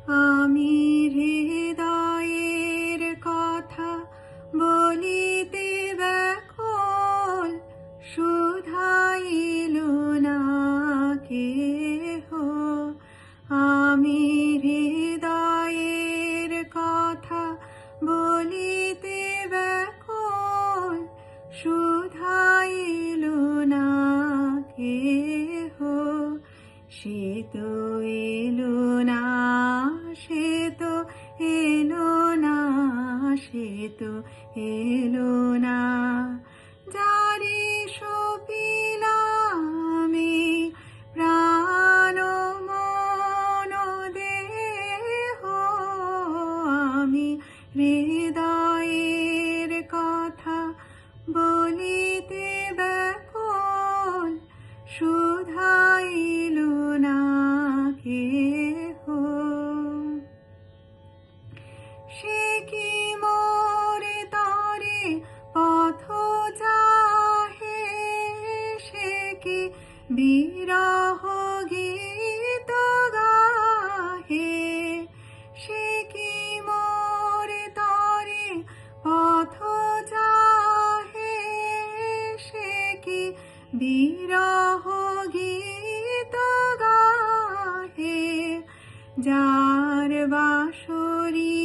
আমি হৃদয়ের কথা বলিতে ব্যাকুল, শুধাইল না কেহ। আমি হৃদয়ের কথা বলিতে ব্যাকুল, শুধাইল না কেহ। সে তো এলো না, সে তো এলো না, সে তো এলো না। যারে সপিলাম এই প্রাণ মন দেহ, আমি হৃদয়ের কথা বলিতে ব্যাকুল, শুধাইল না কেহ। সে কি মোরে তরে পথ চাহে, সে কি বিরহ গীত গাহে। সে কি মোরে তরে পথ চাহে, সে কি বিরহ গীত গাহে। যার বাঁশরি